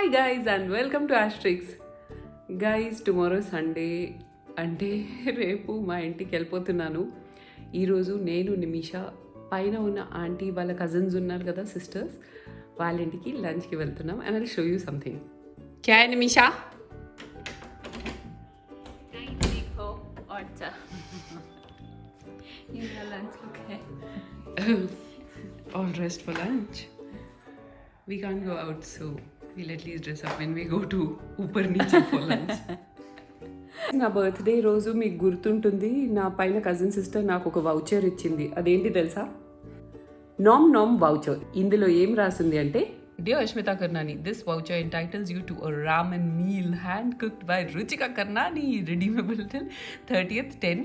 Hi guys and welcome to asterisks. Guys tomorrow Sunday, అంటే రేపు మా ఇంటికి వెళ్ళిపోతున్నాను. ఈరోజు నేను నిమిష పైన ఉన్న ఆంటీ వాళ్ళ కజిన్స్ ఉన్నారు కదా, సిస్టర్స్, వాళ్ళ ఇంటికి లంచ్కి వెళ్తున్నాం. And I show you something. క్యా హై Nimisha? All dressed for lunch. We can't go out, so we'll at least dress up when we go to Upar Niche for lunch. నా బర్త్డే రోజు మీకు గుర్తుంటుంది, నా పైన కజిన్ సిస్టర్ నాకు ఒక వౌచర్ ఇచ్చింది. అదేంటి తెలుసా? నామ్ నామ్ వౌచర్. ఇందులో ఏం రాసింది అంటే, Dear Ashmita Karnani, this voucher entitles you to a ramen meal hand cooked by Ruchika Karnani, redeemable till 30th 10.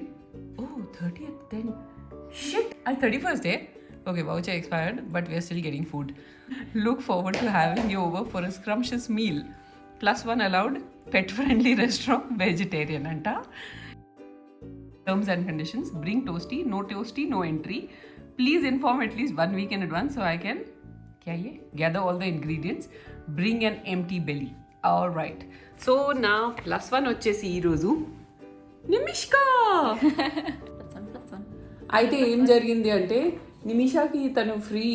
Oh, 30th 10. Shit, at 31st day. Okay, voucher expired, but we are still getting food. Look forward to having you over for a scrumptious meal. +1 allowed, pet-friendly restaurant, vegetarian anta. Terms and conditions: bring toasty, no entry. Please inform at least 1 week in advance so I can gather all the ingredients. Bring an empty belly. All right. So now +1 వచ్చేసి ఈ రోజు నిమిష్కా. అయితే ఏం జరిగింది అంటే, నిమిషాకి తను free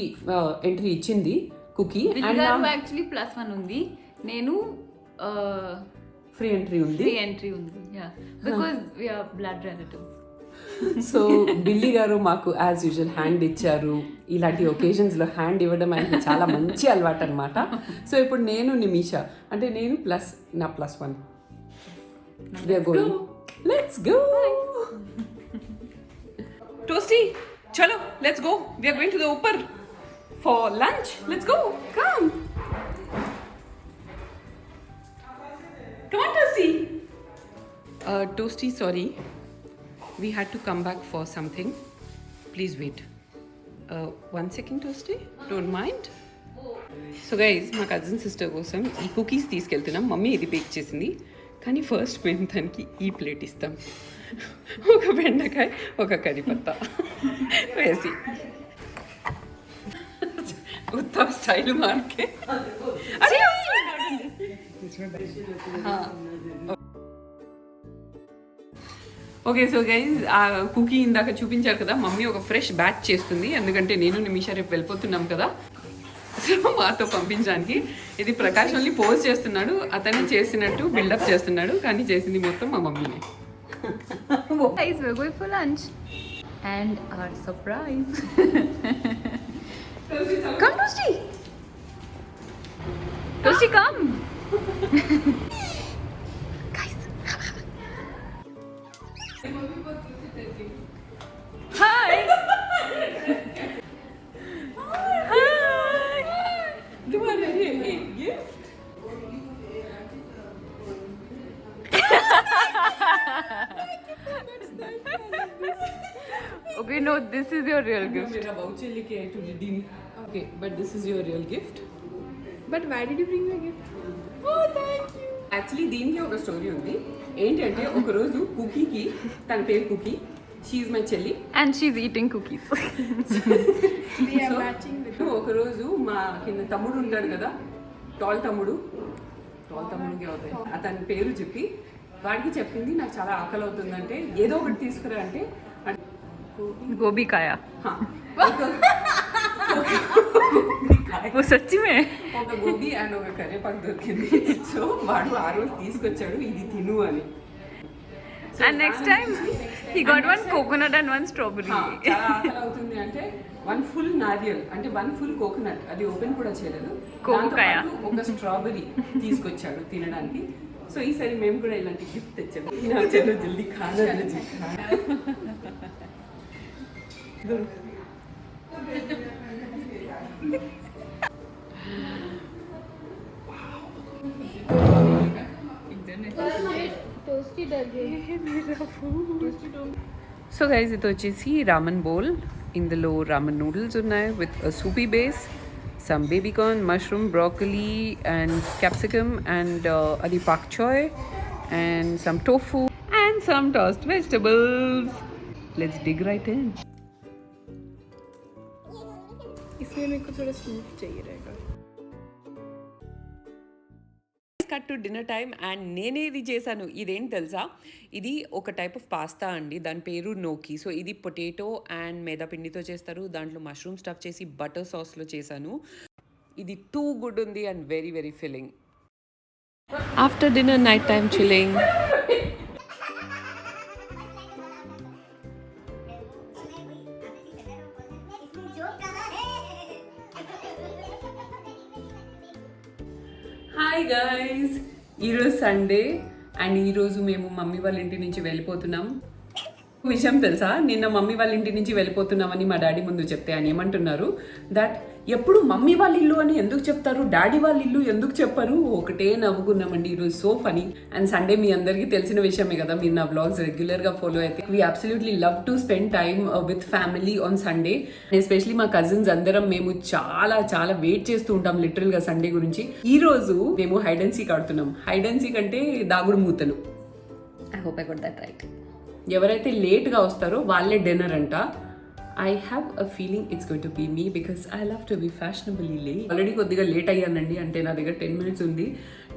entry ఇచ్చింది కుకీ, అండ్ యాక్చువల్లీ +1 ఉంది, నేను ఫ్రీ ఎంట్రీ ఉంది. Because we are blood relatives. So Billy గారు మాకు యాజ్ యూజువల్ హ్యాండ్ ఇచ్చారు. ఇలాంటి ఒకేషన్స్లో హ్యాండ్ ఇవ్వడం అనేది చాలా మంచి అలవాటు అనమాట. సో ఇప్పుడు నేను నిమిషా, అంటే నేను ప్లస్ నా +1. Let's go. Toasty, chalo, let's go. We are going to the Upar for lunch. Let's go. Come. Come on, Toasty. Toasty, sorry. We had to come back for something. Please wait. 1 second, Toasty. Don't mind. So guys, మా cousin sister కోసం ఈ cookies తీసుకెళ్తున్నాం. Mummy ఇది bake చేసింది, కానీ first మేము దానికి ఈ ప్లేట్ ఇస్తాం. ఒక బెండకాయ, ఒక కరిపత్తా వేసి ఉత్తమ స్టైల్ మార్కే. ఓకే, సో గైజ్, ఆ కుకీ ఇందాక చూపించారు కదా, మమ్మీ ఒక ఫ్రెష్ బ్యాచ్ చేస్తుంది. ఎందుకంటే నేను నిమిషా రేపు వెళ్ళిపోతున్నాం కదా, సో మాతో పంపించడానికి. ఇది ప్రకాష్ ఓన్లీ పోస్ట్ చేస్తున్నాడు, అతనే చేసినట్టు బిల్డప్ చేస్తున్నాడు, కానీ చేసింది మొత్తం మా మమ్మీనే. Guys, we're going for lunch and our surprise. Come, Toasty. Toasty, come. Guys. Hi. Okay, no, this is your real gift. मेरा voucher लेके आए to redeem. Okay, but this is your real gift. But why did you bring my gift? Oh, thank you. Actually, దీనికి ఒక story ఉంది. ఏంటంటే, ఒకరోజు కుకీకి, తన పేరు కుకీ, షీ ఈజ్ మై చెల్లి, and she's eating cookies. We are matching with her. ఒకరోజు మా కింద తమ్ముడు ఉంటాడు కదా, టాల్ తమ్ముడికి అవుతాయి, అతని పేరు చెప్పి వాడికి చెప్పింది, నాకు చాలా ఆకలి అవుతుందంటే ఏదో ఒకటి తీసుకురా అంటే, गोभी खाया. वो सच्ची में ఒక గోబీ అండ్ ఒక కరివేపాకు దొరికింది. సో వాడు ఆ రోజు తీసుకొచ్చాడు, ఇది తిను అని. And next time he got one coconut and one strawberry. చాలా ఆకలి అవుతుంది అంటే 1 full నారియల్, అంటే 1 full కోకోనట్, అది ఓపెన్ కూడా చేయలేదు, ఒక స్ట్రాబెరీ తీసుకొచ్చాడు తినడానికి. సో ఈసారి మేము కూడా ఇలాంటి గిఫ్ట్ తెచ్చాము. చలో జల్దీ ఖానా. సో గైజ్, ఇది వచ్చేసి రామన్ బౌల్. ఇందులో రామన్ నూడిల్స్ ఉన్నాయి with సూపీ base, some baby corn, mushroom, broccoli and capsicum, and adi pak choy, and some tofu and some tossed vegetables. Let's dig right in. इसमें मेरे को थोड़ा स्मूथ चाहिए रहेगा. Cut to dinner time and నేనే ఇది చేశాను. ఇదేంటి తెలుసా, ఇది ఒక టైప్ ఆఫ్ పాస్తా అండి, దాని పేరు నోకి. సో ఇది పొటాటో అండ్ మైదా పిండితో చేస్తారు, దాంట్లో మష్రూమ్ స్టఫ్ చేసి బటర్ సాస్లో చేశాను. ఇది టూ గుడ్ ఉంది and very very filling. After dinner night time chilling. Hi guys, ఈరోజు సండే అండ్ ఈరోజు మేము మమ్మీ వాళ్ళ ఇంటి నుంచి వెళ్ళిపోతున్నాం. విషయం తెలుసా, నిన్న మమ్మీ వాళ్ళ ఇంటి నుంచి వెళ్ళిపోతున్నామని మా డాడీ ముందు చెప్తే ఆయన ఏమంటున్నారు, దట్ ఎప్పుడు మమ్మీ వాళ్ళ ఇల్లు అని ఎందుకు చెప్తారు, డాడీ వాళ్ళ ఇల్లు ఎందుకు చెప్పరు. ఒకటే నవ్వుకున్నామండి ఈరోజు. So funny. అండ్ సండే మీ అందరికీ తెలిసిన విషయమే కదా, మీరు నా వ్లాగ్స్ రెగ్యులర్గా ఫాలో అయితే. We absolutely love to spend time with family on Sunday. Especially మా కజిన్స్ అందరం మేము చాలా చాలా వెయిట్ చేస్తూ ఉంటాం లిటరల్గా సండే గురించి. ఈ రోజు మేము హైడ్ అండ్ సీక్ ఆడుతున్నాం. హైడ్ అండ్ సీక్ అంటే దాగుడు మూతలు. I hope I got that right. ఎవరైతే లేట్గా వస్తారో వాళ్ళే డిన్నర్ అంట. I have a feeling it's going to be me because I love to be fashionably late. Already కొద్దిగా లేట్ అయ్యానండి, అంటే నా దగ్గర 10 minutes ఉంది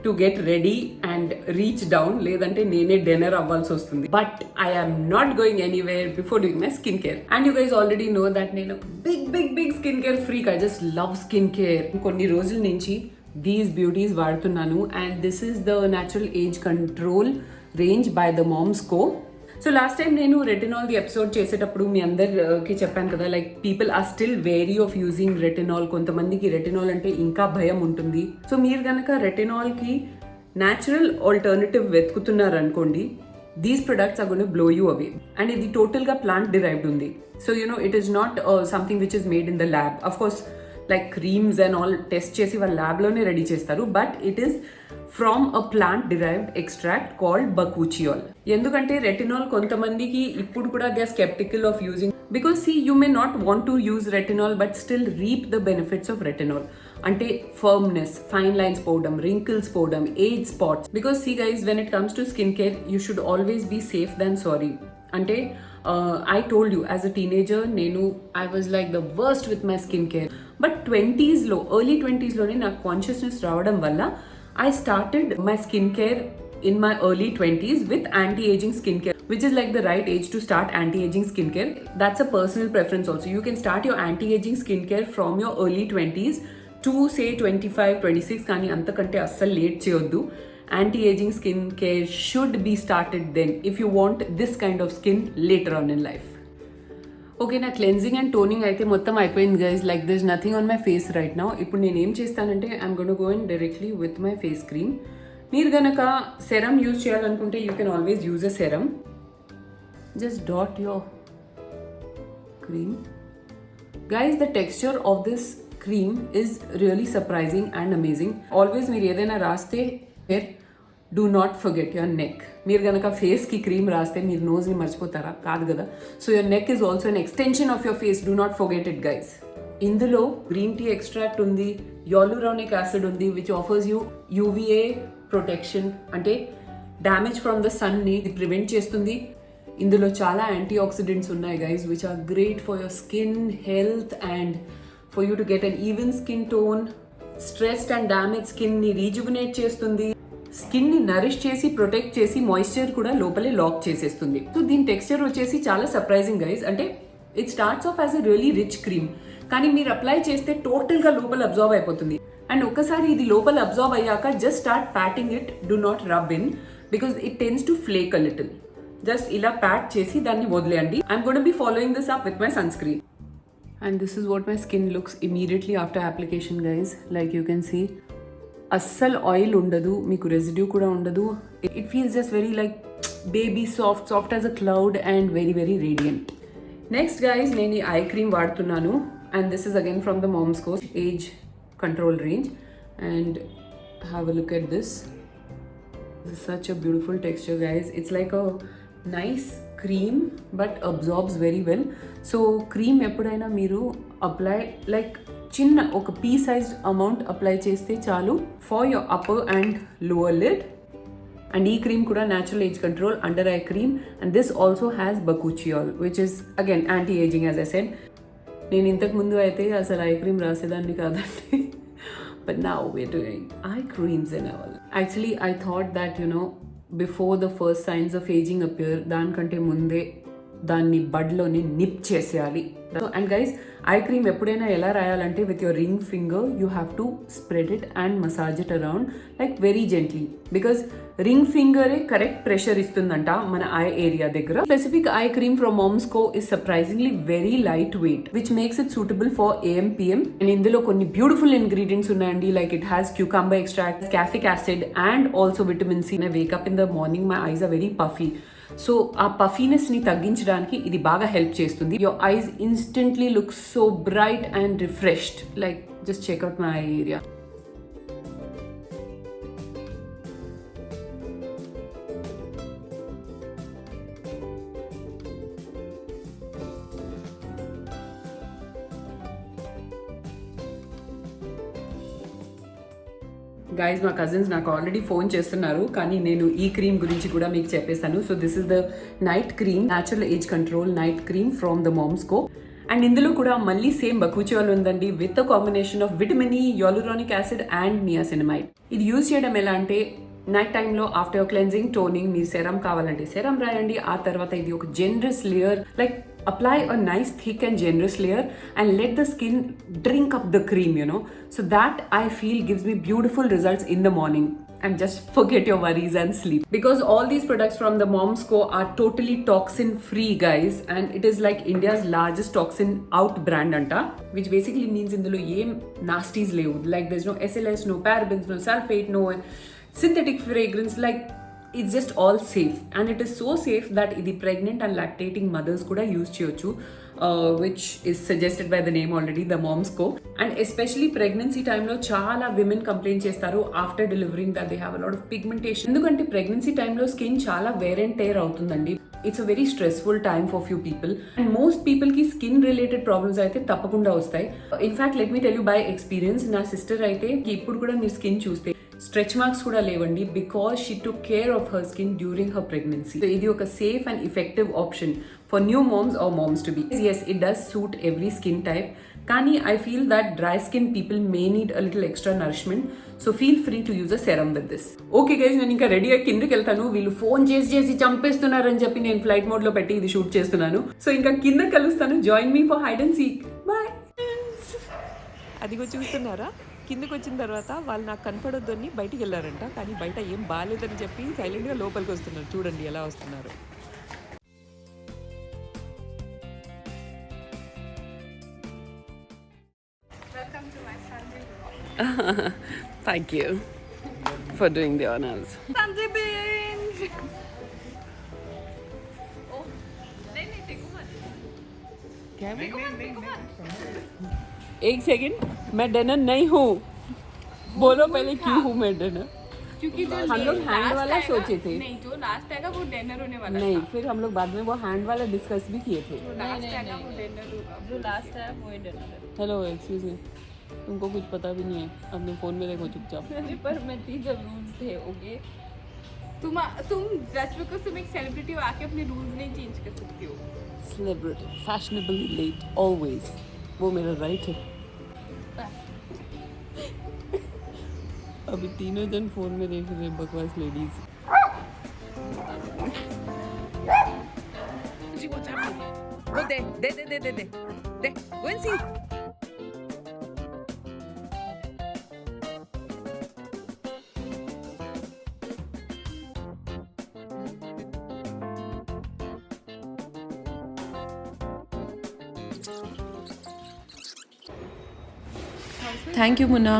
to get ready and reach down, లేదంటే నేనే డిన్నర్ అవ్వాల్సి వస్తుంది. But I am not going anywhere before doing my skin care. And you guys already know that నేను big big big skin care freak. I just love skin care. కొన్ని రోజుల నుంచి these beauties వాడుతున్నాను and this is the natural age control range by the moms co. So last time నేను retinol the episode చేసేటప్పుడు మీ అందరికి చెప్పాను కదా, like people are still wary of using retinol. కొంతమందికి రెటినాల్ అంటే ఇంకా భయం ఉంటుంది. సో మీరు కనుక రెటినాల్కి న్యాచురల్ ఆల్టర్నేటివ్ వెతుకుతున్నారు అనుకోండి, these products are gonna to blow you away. And ఇది టోటల్గా ప్లాంట్ డిరైవ్డ్ ఉంది. So it is not something which is made in the lab. Of course like creams and all test చేసి వాళ్ళ ల్యాబ్లోనే ready చేస్తారు, but it is from a plant derived extract called బకూచియాల్. ఎందుకంటే retinol కొంతమందికి ఇప్పుడు కూడా they are sceptical of using, because see you may not want to use retinol but still reap the benefits of retinol. అంటే firmness, fine lines పోవడం, wrinkles పోవడం, age spots. Because see guys, when it comes to skin care you should always be safe than sorry. అంటే I told you as a teenager I was like the worst with my skin care. But early 20s నాకు consciousness రావడం వల్ల I started my skincare in my early 20s with anti-aging skincare, which is like the right age to start anti-aging skincare. That's a personal preference also. You can start your anti-aging skincare from your early 20s to say 25, 26, కానీ అంతకంటే అస్సలు late చేయొద్దు. Anti-aging skincare should be started then if you want this kind of skin later on in life. Okay, నా cleansing and toning అయితే మొత్తం అయిపోయింది guys. Like this nothing on my face right now. ఇప్పుడు నేను ఏం చేస్తానంటే I'm gonna go in directly with my face cream. మీరు కనుక సెరమ్ యూజ్ చేయాలనుకుంటే you can always use a serum. Just dot your cream. Guys, the texture of this cream is really surprising and amazing. Always మీరు ఏదైనా రాస్తే do not forget your neck. మీరు కనుక ఫేస్కి cream రాస్తే మీరు నోజ్ని మర్చిపోతారా? కాదు కదా. So your neck is also an extension of your face. Do not forget it guys. ఇందులో గ్రీన్ టీ ఎక్స్ట్రాక్ట్ ఉంది, యాలురానిక్ యాసిడ్ ఉంది, which offers you UVA protection, అంటే డ్యామేజ్ ఫ్రమ్ ద సన్ని ప్రివెంట్ చేస్తుంది. ఇందులో చాలా యాంటీ ఆక్సిడెంట్స్ ఉన్నాయి guys, which are great for your skin health and for you to get an even skin tone. Stressed and damage స్కిన్ని rejuvenate చేస్తుంది, skin ని Nourish చేసి ప్రొటెక్ట్ చేసి మాయిశ్చర్ కూడా లోపలే లాక్ చేసేస్తుంది. సో దీని టెక్స్చర్ వచ్చేసి చాలా సర్ప్రైజింగ్ గైస్. అంటే it starts of as a really rich cream, కానీ మీరు అప్లై చేస్తే టోటల్ గా లోపల అబ్జార్బ్ అయిపోతుంది. అండ్ ఒక్కసారి ఇది లోపల అబ్జార్బ్ అయ్యాక just start patting it. Do not rub in because it tends to flake a little. Just ఇలా ప్యాట్ చేసి దాన్ని వదిలేయండి. I'm gonna be following this up with my sunscreen. And this is what my skin looks immediately after application guys. Like you can see అస్సలు oil ఉండదు, మీకు residue కూడా ఉండదు. It feels just very like baby soft as a cloud and very very radiant. Next guys, నేను ఈ eye cream వాడుతున్నాను and this is again from the moms Co age control range. And have a look at this. Such a beautiful texture guys. It's like a nice cream but absorbs very well. So cream ఎప్పుడైనా మీరు apply like చిన్న ఒక P sized amount apply చేస్తే చాలు for your upper and lower lid. And ఈ cream కూడా natural age control under eye cream. And this also has bakuchiol which is again anti ageing as I said. నేను ఇంతకు ముందు అయితే అసలు ice cream రాసేదాన్ని కాదండి, but now we're doing eye creams and all. Actually, I thought that, before the first signs of aging appear, దానికంటే ముందే దాన్ని బడ్లోని నిప్ చేసేయాలి. అండ్ గైస్, ఐ క్రీమ్ ఎప్పుడైనా ఎలా రాయాలంటే with your ring finger you have to spread it and massage it around like very gently, because ring ఫింగరే correct pressure ఇస్తుందంట మన ఐ ఏరియా దగ్గర. స్పెసిఫిక్ ఐ క్రీమ్ ఫ్రమ్ మామ్స్కో is surprisingly very light weight which makes it suitable for AM/PM. And ఇందులో కొన్ని beautiful ingredients ఉన్నాయండి. Like it has cucumber extract, caffeic acid and also vitamin C. I wake up in the morning, my eyes are very puffy. So ఆ puffiness ని తగ్గించడానికి ఇది బాగా help చేస్తుంది. Your eyes instantly look so bright and refreshed. Like just check out my eye area. Guys, మా cousins నాకు already phone చేస్తున్నారు, కానీ నేను ఈ క్రీమ్ గురించి కూడా మీకు చెప్పేస్తాను. So this is the night cream, natural age control night cream from the మామ్స్కో. అండ్ ఇందులో కూడా మళ్ళీ సేమ్ బకూచియాల్ ఉందండి, with a combination of vitamin E, hyaluronic acid and niacinamide. ఇది యూజ్ చేయడం ఎలా అంటే, నైట్ టైంలో ఆఫ్టర్ క్లెన్జింగ్, టోనింగ్, మీరు సెరం కావాలంటే సెరం రాయండి. ఆ తర్వాత ఇది ఒక generous layer, like apply a nice thick and generous layer and let the skin drink up the cream, so that I feel gives me beautiful results in the morning. And just forget your worries and sleep, because all these products from the Momsco are totally toxin free, guys, and it is like India's largest toxin out brand anta, which basically means indulo em nasties levu, like there's no SLS, no parabens, no sulfate, no synthetic fragrance, like it's just all safe. And it is so safe that idi pregnant and lactating mothers kuda use cheyochu, which is suggested by the name already, the Momsco. And especially pregnancy time lo chaala women complain chestaru after delivering that they have a lot of pigmentation. Endukante pregnancy time lo skin chaala wear and tear avutundandi. It's a very stressful time for few people, and most people ki skin related problems aithe tappakunda vastayi. In fact, let me tell you by experience, na sister aithe ki ippudu kuda meer skin chuste stretch marks కూడా లేవండి, because she took care of her skin during her pregnancy. So ఇది ఒక safe and effective option for new moms or moms to be. yes, it does suit every skin type, కానీ I feel that dry skin people may need a little extra nourishment, so feel free to use a serum with this. Okay guys, నేను ఇంకా ready అయ్యి కిందకి వెళ్తాను. వీళ్ళు phone చేసి చంపేస్తున్నారని చెప్పి నేను ఫ్లైట్ మోడ్ లో పెట్టి ఇది షూట్ చేస్తున్నాను. సో ఇంకా కింద కలుస్తాను. Join me for hide and seek. Bye. అదిగో చూస్తున్నారా, కిందకి వచ్చిన తర్వాత వాళ్ళు నాకు కనపడొద్దని బయటికి వెళ్ళారంట, కానీ బయట ఏం బాగాలేదని చెప్పి సైలెంట్గా లోపలికి వస్తున్నారు. చూడండి ఎలా వస్తున్నారు. Thank you for doing the honours. एक सेकंड, मैं डनर नहीं हूँ. बोलो पहले क्यों हूँ मैं डनर? क्योंकि जो हम लोग हैंड वाला सोचे थे. नहीं, जो लास्ट आएगा वो डिनर होने वाला नहीं, फिर हम लोग बाद में वो हैंड वाला डिस्कस भी किए थे. जो लास्ट आएगा वो डिनर होगा. जो लास्ट आया वो डिनर है. हेलो, एक्सक्यूज मी, तुमको कुछ पता भी नहीं है, अपने फोन में देखो चुपचाप. पर मैं तीन रूल्स थे. ओके, तुम जस्ट बिकॉज तुम एक सेलिब्रिटी हो आके अपने रूल्स नहीं चेंज कर सकती हो. सेलिब्रिटी, फैशनेबली लेट ऑलवेज, वो मेरा राइट है. अभी तीनों जन फोन में देख रहे हैं बकवास ladies. Go there, there. Go and see. Thank you Munna.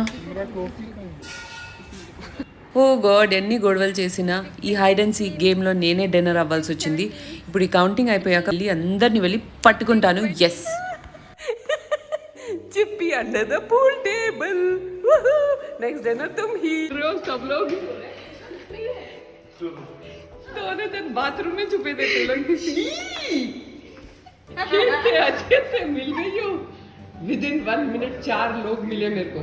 Oh god, ఎన్ని గొడవలు చేసినా ఈ హైడ్ అండ్ సీక్ గేమ్లో నేనే డిన్నర్ అవ్వాల్సి వచ్చింది. ఇప్పుడు ఈ కౌంటింగ్ అయిపోయాక అందరిని వెళ్ళి పట్టుకుంటాను. Yes, Chippi under the pool table. Next dinner తుమ్ హీరో. सब लोग दोनों जन बाथरूम में छुपे थे. लोग अच्छे से मिल गई हो. Within 1 minute 4 लोग मिले मेरे को.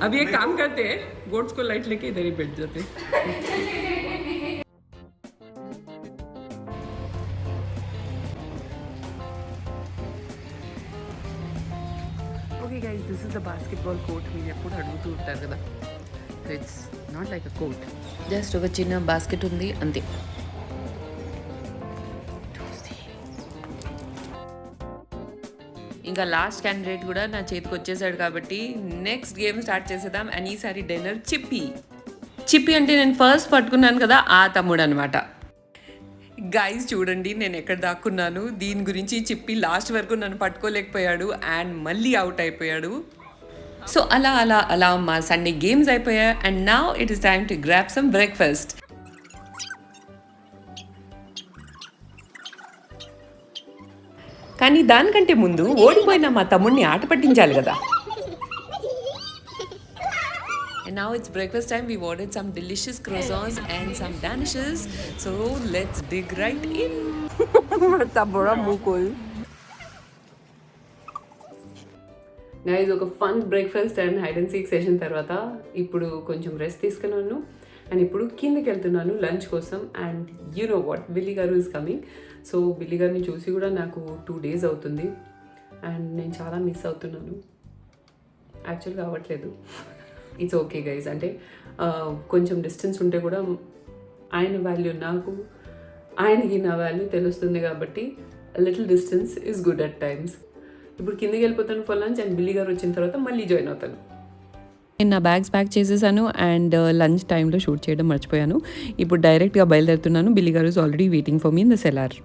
अब ये काम करते हैं, गोट्स को लाइट लेके इधर ही बैठ जाते. Okay guys, this is the basketball court. మీరు ఎప్పుడు అడుగుతూ ఉంటారు కదా, so it's not like a court, just ఒక చిన్న బాస్కెట్ ఉంది అంతే. ఇంకా లాస్ట్ క్యాండిడేట్ కూడా నా చేతికి వచ్చేసాడు కాబట్టి నెక్స్ట్ గేమ్ స్టార్ట్ చేసేద్దాం. అండ్ ఈసారి డిన్నర్ చిప్పి అంటే నేను ఫస్ట్ పట్టుకున్నాను కదా ఆ తమ్ముడు అనమాట. గైస్ చూడండి నేను ఎక్కడ దాక్కున్నాను. దీని గురించి చిప్పి లాస్ట్ వరకు నన్ను పట్టుకోలేకపోయాడు అండ్ మళ్ళీ అవుట్ అయిపోయాడు. సో అలా అలా అలా మా సండే గేమ్స్ అయిపోయాయి. And now it is time to grab some breakfast. కానీ దానికంటే ముందు ఓడిపోయిన మా తమ్ముడిని ఆట పట్టించాలి కదా. And now it's breakfast time. We've ordered some delicious croissants and some danishes. So let's dig right in. Guys, ఒక fun breakfast and hide and seek session తర్వాత ఇప్పుడు కొంచెం రెస్ట్ తీసుకున్నాను అండ్ ఇప్పుడు కిందకి వెళ్తున్నాను లంచ్ కోసం. And you know what, Billy garu is coming. So Billy గారిని చూసి కూడా నాకు 2 days అవుతుంది అండ్ నేను చాలా మిస్ అవుతున్నాను. యాక్చువల్గా అవ్వట్లేదు. ఇట్స్ ఓకే గైజ్, అంటే కొంచెం డిస్టెన్స్ ఉంటే కూడా ఆయన వాల్యూ నాకు, ఆయనకి నా వాల్యూ తెలుస్తుంది కాబట్టి little distance is good at times. ఇప్పుడు కిందకి వెళ్ళిపోతాను ఫర్ లంచ్ అండ్ బిల్లీ గారు వచ్చిన తర్వాత మళ్ళీ జాయిన్ అవుతాను. నేను నా బ్యాగ్స్ ప్యాక్ చేసేసాను అండ్ లంచ్ టైంలో షూట్ చేయడం మర్చిపోయాను. ఇప్పుడు డైరెక్ట్గా బయలుదేరుతున్నాను. బిల్లీ గారు is already waiting for me in the cellar.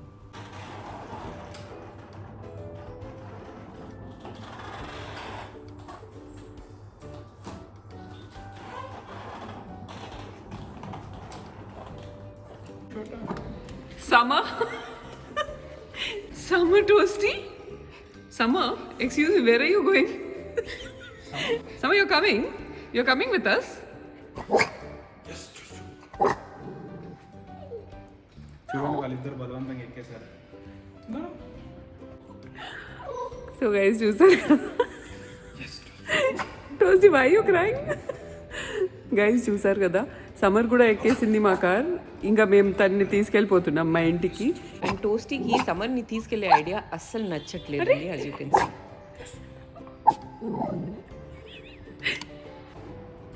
Summer Toasty? Summer, excuse me, where are you going? Summer, you're coming? You're coming with us? చూడండి వాళ్ళిద్దరు బలవంతంగా ఎక్కేశారు. So guys, చూసారు Toasty, why are you crying? Guys చూసారు కదా, సమర్ కూడా ఎక్కేసింది మా car. ఇంకా మేము తనని తీసుకెళ్ళిపోతున్నాం మా ఇంటికి. అండ్ టోస్టీకి సమర్ని తీసుకెళ్లే ఐడియా అస్సలు నచ్చట్లేదు. యాజ్ యూ కెన్ సీ,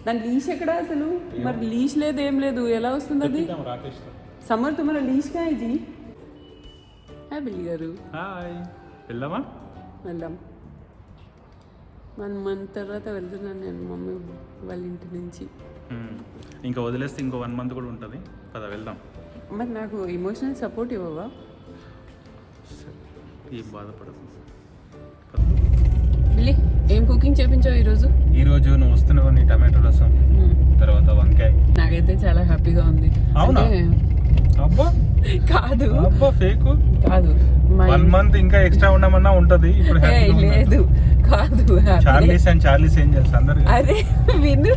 దాని లీష్ ఎక్కడ అసలు? మరి లీష్ లేదు, ఏం లేదు, ఎలా వస్తుంది అది? సమర్ తుమ్మారా లీష్ కా ఇది? హాయ్ బిల్లీ గారు. హాయ్, వెళ్దామా? వెళ్దాం. 1 month తర్వాత వెళ్తున్నాను నేను మమ్మీ వాళ్ళ ఇంటి నుంచి. ఇంకా వదిలేస్తే ఇంకో 1 month కూడా ఉంటుంది కదా, వెళ్దాం. మరి నాకు ఎమోషనల్ సపోర్ట్ ఇవ్వవా? ఏం బాధపడదు. బిల్లీ, ఏం కుకింగ్ చేయించావు ఈరోజు? ఈరోజు నువ్వు వస్తున్నావు, నీ టమాటో రసం, తర్వాత వంకాయ. నాకైతే చాలా హ్యాపీగా ఉంది. అవునా? అబ్బా కాదు, అబ్బా ఫేక్ కాదు. 1 month ఇంకా ఎక్స్ట్రా ఉండమన్నా ఉంటది. ఇప్పుడు లేదు కాదు, చార్లీస్ అండ్ చార్లీస్ ఏంజల్స్ అందరు. అరే విను,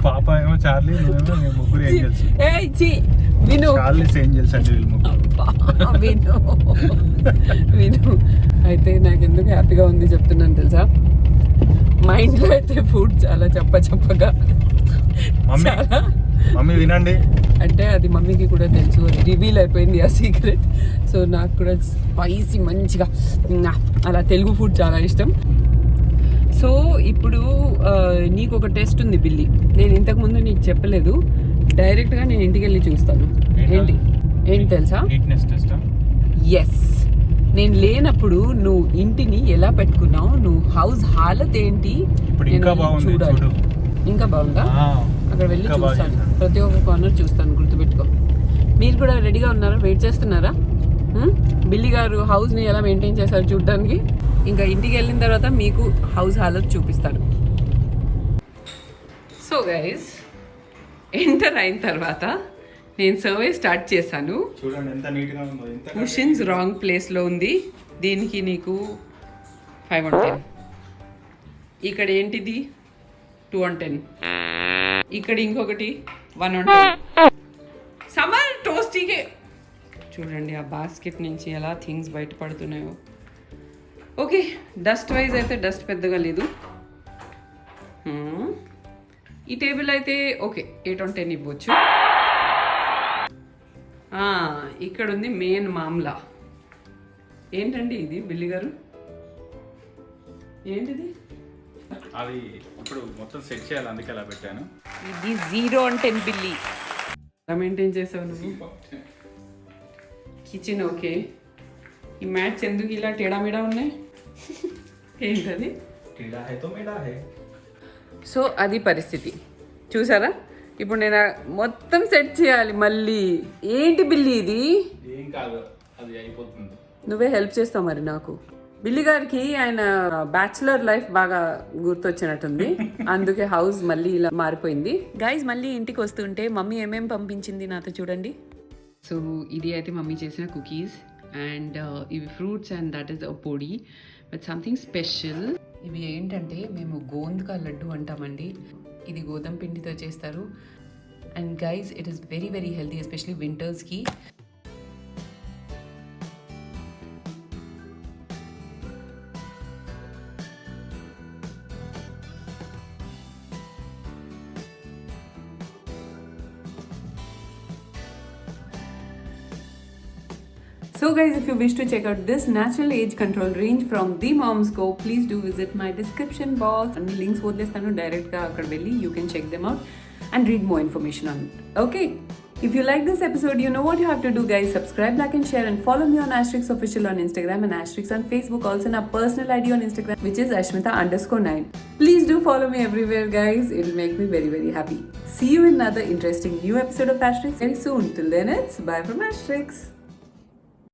పాప ఏమో చార్లీ, నువ్వేమో మేము ముగ్గురు ఏంజల్స్. విను, చార్లీస్ ఏంజల్స్ అంటే వీళ్ళు ముగ్గురు. విను విను. అయితే నాకు ఎందుకు హ్యాపీగా ఉంది చెప్తున్నాను తెలుసా? మా ఇంట్లో అయితే ఫుడ్ చాలా చెప్పగా మమ్మీ వినండి, అంటే అది మమ్మీకి కూడా తెలుసు, అది రివీల్ అయిపోయింది ఆ సీక్రెట్. సో నాకు కూడా స్పైసీ మంచిగా అలా తెలుగు ఫుడ్ చాలా ఇష్టం. సో ఇప్పుడు నీకు ఒక టెస్ట్ ఉంది బిల్లీ, నేను ఇంతకుముందు నీకు చెప్పలేదు. డైరెక్ట్గా నేను ఇంటికి వెళ్ళి చూస్తాను. ఏంటి తెలుసా? ఎస్, నేను లేనప్పుడు నువ్వు ఇంటిని ఎలా పెట్టుకున్నావు, నువ్వు హౌస్ హాలత్ ఏంటి చూడాలి. ఇంకా బాగుందా? అక్కడ వెళ్ళి చూస్తాను, ప్రతి ఒక్క కార్నర్ చూస్తాను, గుర్తుపెట్టుకో. మీరు కూడా రెడీగా ఉన్నారా? వెయిట్ చేస్తున్నారా? బిల్లీ గారు హౌస్ని ఎలా మెయింటైన్ చేశారు చూడడానికి. ఇంకా ఇంటికి వెళ్ళిన తర్వాత మీకు హౌస్ హాలత్ చూపిస్తాను. సో గైస్, ఎంటర్ అయిన తర్వాత నేను సర్వే స్టార్ట్ చేశాను. చూడండి ఎంత నీట్గా ఉందో. కుషన్స్ రాంగ్ ప్లేస్లో ఉంది, దీనికి నీకు 5 on 10. ఇక్కడ ఏంటిది 2 on 10. ఇక్కడ ఇంకొకటి 1 on 10. సమర్ టోస్టీకే చూడండి ఆ బాస్కెట్ నుంచి ఎలా థింగ్స్ బయటపడుతున్నాయో. ఓకే, డస్ట్ వైజ్ అయితే డస్ట్ పెద్దగా లేదు. ఈ టేబుల్ అయితే ఓకే 8 on 10 ఇవ్వచ్చు. ఇక్కడ ఉంది మెయిన్ మామ్లా. ఏంటండి ఇది బిల్లి గారు? ఏంటిది అది ఇప్పుడు మొత్తం సెట్ చేయాలి, అందుకే అలా పెట్టాను. ఇది 0 and 10 బిల్లి. ఎలా మెయింటైన్ చేసావు నువ్వు? Kitchen okay. ఈ మ్యాట్స్ ఎందుకు ఇలా టేడామిడా ఉన్నాయి? ఏంటది? టీడా హై తో మేడా హై. సో అది పరిస్థితి చూసారా. ఇప్పుడు నేను మొత్తం సెట్ చేయాలి మళ్ళీ. ఏంటి బిల్లి ఇది? ఏం కాదు, అది అయిపోతుంది. నువ్వే హెల్ప్ చేస్తావు మరి నాకు. బిల్లి గారికి ఆయన బ్యాచులర్ లైఫ్ బాగా గుర్తొచ్చినట్టుంది, అందుకే హౌస్ మళ్ళీ ఇలా మారిపోయింది. గైజ్ మళ్ళీ ఇంటికి వస్తుంటే మమ్మీ ఏమేమి పంపించింది నాతో చూడండి. సో ఇది అయితే మమ్మీ చేసిన కుకీస్ అండ్ ఇవి fruits and that is a పొడి బట్ సంథింగ్ స్పెషల్. ఇవి ఏంటంటే మేము గోంద్కా లడ్డు అంటామండి. ఇది గోధుమ పిండితో చేస్తారు and guys it is very very healthy especially వింటర్స్కి. So guys, if you wish to check out this natural age control range from The Mom's Co, please do visit my description box. And links వదిలేస్తాను direct గా అక్కడ వెళ్ళి you can check them out and read more information on it. Okay? If you like this episode, you know what you have to do guys. Subscribe, like and share and follow me on Asterix Official on Instagram and Asterix on Facebook. Also in our personal ID on Instagram which is Ashmita_9. Please do follow me everywhere guys. It will make me very very happy. See you in another interesting new episode of Asterix very soon. Till then it's bye from Asterix.